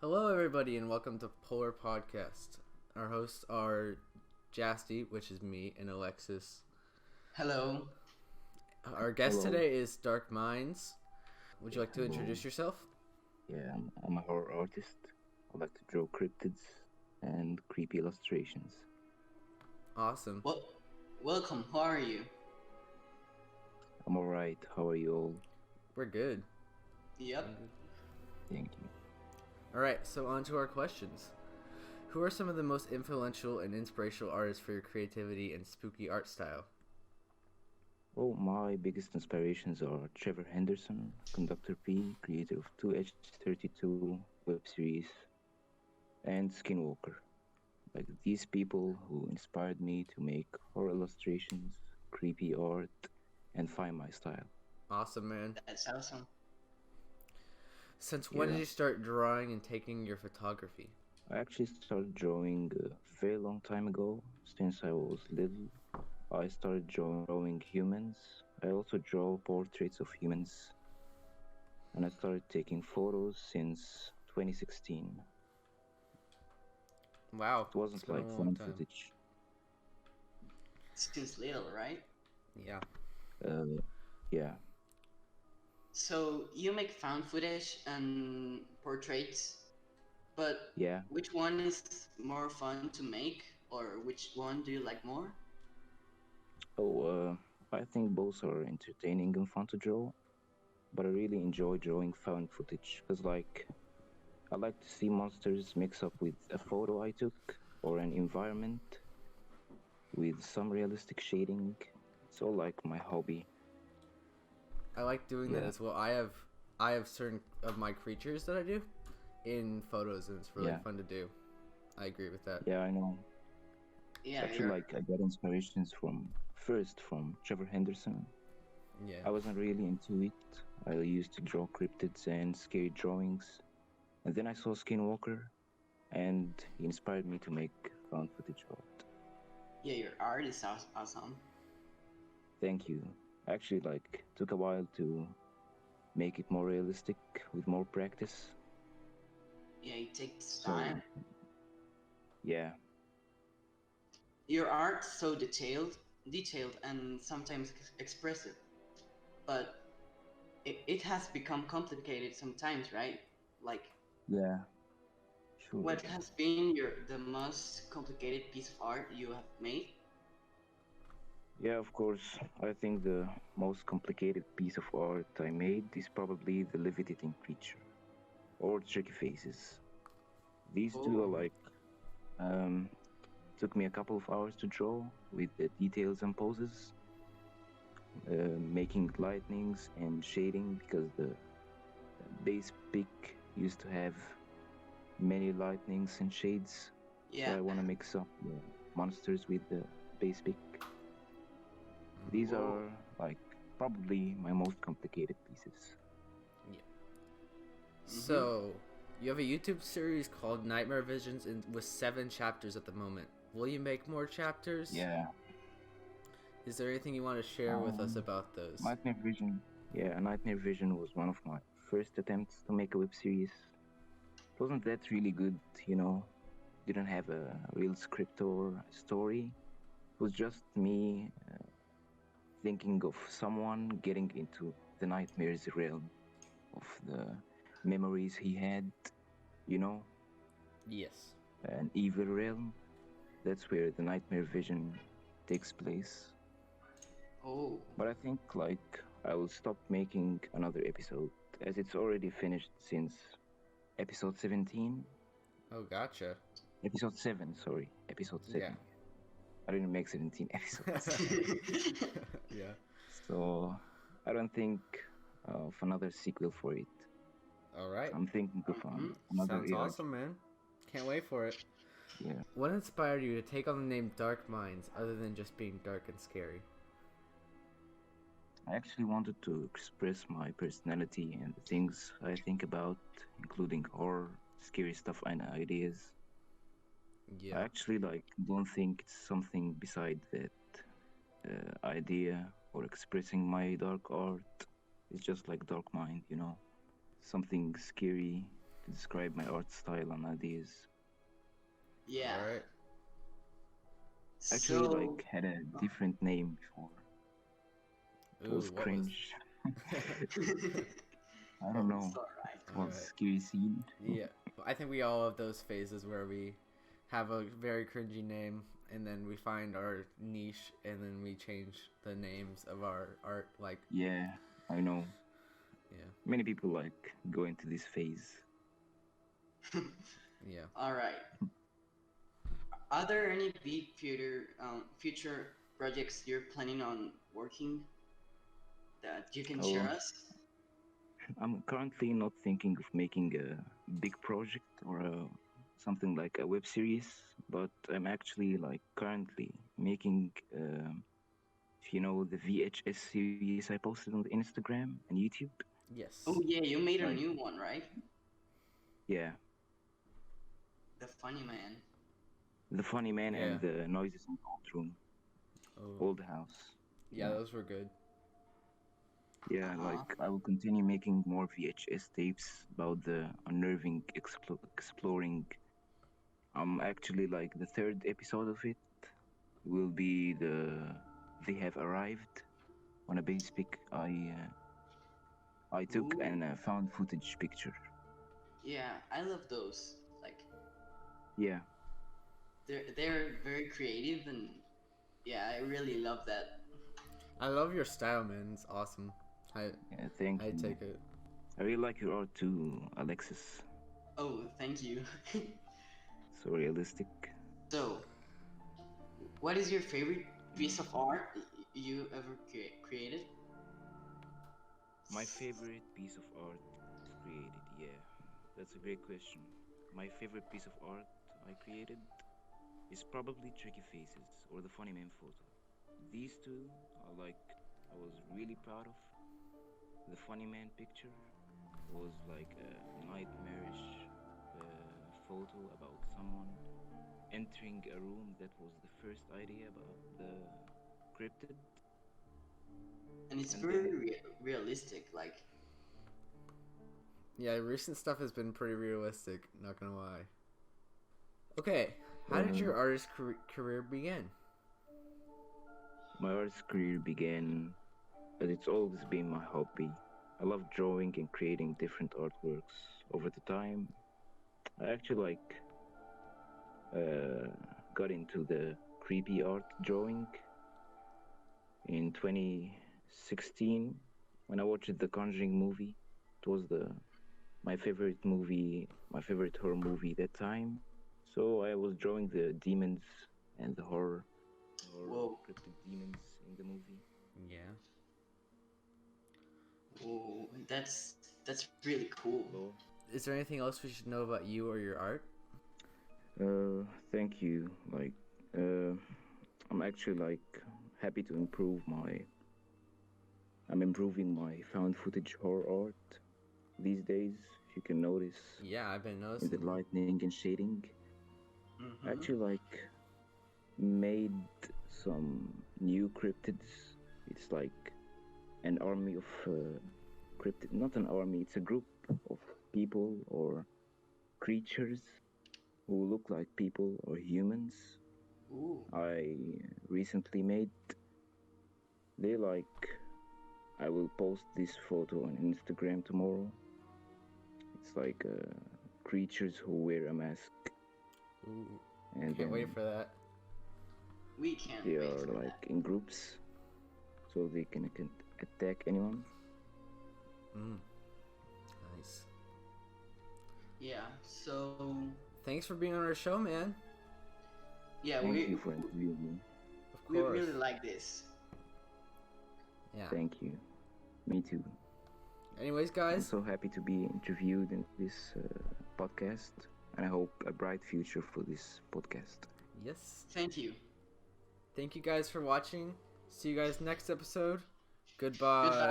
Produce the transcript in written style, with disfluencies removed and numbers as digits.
Hello, everybody, and welcome to Polar Podcast. Our hosts are Jasty, which is me, and Alexis. Hello. Our guest Hello. today is Dark Minds. Would you like to Hello. introduce yourself? Yeah, I'm a horror artist. I like to draw cryptids and creepy illustrations. Awesome. Welcome. How are you? I'm alright. How are you all? We're good. Yep. Thank you. Alright, so on to our questions. Who are some of the most influential and inspirational artists for your creativity and spooky art style? Oh, my biggest inspirations are Trevor Henderson, Conductor P, creator of 2H32 web series, and Skinwalker. Like these people who inspired me to make horror illustrations, creepy art, and find my style. Awesome, man. That's awesome. Since when Yeah. did you start drawing and taking your photography? I actually started drawing a very long time ago. Since I was little, I started drawing humans. I also draw portraits of humans. And I started taking photos since 2016. Wow. It wasn't It's been a like long found time. footage. Since little, right? Yeah. Yeah. So you make found footage and portraits, but Yeah. which one is more fun to make, or which one do you like more? I think both are entertaining and fun to draw. But I really enjoy drawing found footage because, I like to see monsters mix up with a photo I took or an environment with some realistic shading. It's all like my hobby. I like doing that Yeah. as well. I have certain of my creatures that I do in photos, and it's really Yeah. fun to do. I agree with that. Yeah, I know. Yeah, Actually, I got inspirations from Trevor Henderson. Yeah. I wasn't really into it. I used to draw cryptids and scary drawings. And then I saw Skinwalker, and he inspired me to make found footage art. yeah, your art is awesome. Thank you. Actually, took a while to make it more realistic with more practice. Yeah, it takes So, time. yeah. Your art's so detailed, and sometimes expressive, but it has become complicated sometimes, right? Like, Yeah, sure. what has been the most complicated piece of art you have made? Yeah, of course. I think the most complicated piece of art I made is probably the levitating creature or tricky faces. These two are Oh, um, took me a couple of hours to draw with the details and poses, making lightnings and shading because the base pick used to have many lightnings and shades. So yeah. I want to mix up the monsters with the base pick. These Oh, are probably my most complicated pieces. So, you have a YouTube series called Nightmare Visions with 7 chapters at the moment. Will you make more chapters? Yeah, Is there anything you want to share with us um, about those? Nightmare Vision. Yeah, Nightmare Vision was one of my first attempts to make a web series. It wasn't that really good, didn't have a real script or story. It was just me thinking of someone getting into the nightmares realm of the memories he had, you know, Yes. an evil realm. That's where the Nightmare Vision takes place. oh, But I think I will stop making another episode as it's already finished since episode 17. Oh, gotcha. Episode 7, sorry. Episode Yeah. 7. I didn't make 17 episodes. Yeah. So I don't think of another sequel for it. All right. I'm thinking of another Sounds ARG. awesome, man. Can't wait for it. Yeah. What inspired you to take on the name Dark Minds other than just being dark and scary? I actually wanted to express my personality and the things I think about, including horror, scary stuff, and ideas. I Yeah. actually don't think it's something beside that idea or expressing my dark art. It's just like dark mind, something scary to describe my art style and ideas. Yeah. All right. Actually, So, like had a different name before. It Ooh, was what cringe. I oh, don't it's know. alright. It was Alright. scary scene. Yeah, I think we all have those phases where we have a very cringy name, and then we find our niche, and then we change the names of our art. Like, Yeah, I know. yeah, Many people like go into this phase. yeah. Alright. Are there any big future projects you're planning on working that you can share Oh, us? I'm currently not thinking of making a big project or something like a web series, but I'm actually like currently making, if you know, the VHS series I posted on the Instagram and YouTube. Yes. Oh yeah, you made a Like, new one, right? yeah, The Funny Man. the funny man Yeah. and the noises in the old room, Oh, old house. yeah. Yeah. Those were good. Yeah, Uh-huh. like I will continue making more VHS tapes about the unnerving exploring. Actually like the third episode of it will be they have arrived on a base pic I took Ooh. and found footage picture. Yeah, I love those. Like Yeah, they're very creative and yeah, I really love that. I love your style, man. It's awesome. I yeah, thank I you. take it. I really like your art too, Alexis. Oh, thank you. So realistic. So, what is your favorite piece of art you ever created? My favorite piece of art created, yeah. That's a great question. My favorite piece of art I created is probably Tricky Faces or the Funny Man photo. These two are like I was really proud of. The Funny Man picture was like a nightmarish photo about someone entering a room that was the first idea about the cryptid, And it's and then very realistic. Like, Yeah, recent stuff has been pretty realistic. Not gonna lie. Okay, how did uh, your artist career begin? my artist career began, but it's always been my hobby. I love drawing and creating different artworks. Over the time, I actually like uh, got into the creepy art drawing in 2016 when I watched the Conjuring movie. It was the my favorite movie, my favorite horror movie that time. So I was drawing the demons and the horror whoa, cryptic demons in the movie. Yeah. whoa, that's really cool. Hello. Is there anything else we should know about you or your art? Thank you. Like, uh, I'm actually like happy to improve my. I'm improving my found footage horror art these days. If you can notice Yeah, I've been in the noticing. lightning and shading, I Mm-hmm. actually like made some new cryptids. It's like an army of cryptid, not an army. It's a group of people or creatures who look like people or humans. Ooh, I recently made. They like. I will post this photo on Instagram tomorrow. It's like creatures who wear a mask, Ooh, and can't wait then for that. we can't they wait are for like that. in groups, so they can attack anyone. Mm, nice. Yeah. So Thanks for being on our show, man. yeah, Thank you for interviewing me. Of we course. really like this. Yeah. Thank you. Me too. Anyways, I'm guys. so happy to be interviewed in this podcast, and I hope a bright future for this podcast. Yes. Thank you. Thank you guys for watching. See you guys next episode. Goodbye. Goodbye.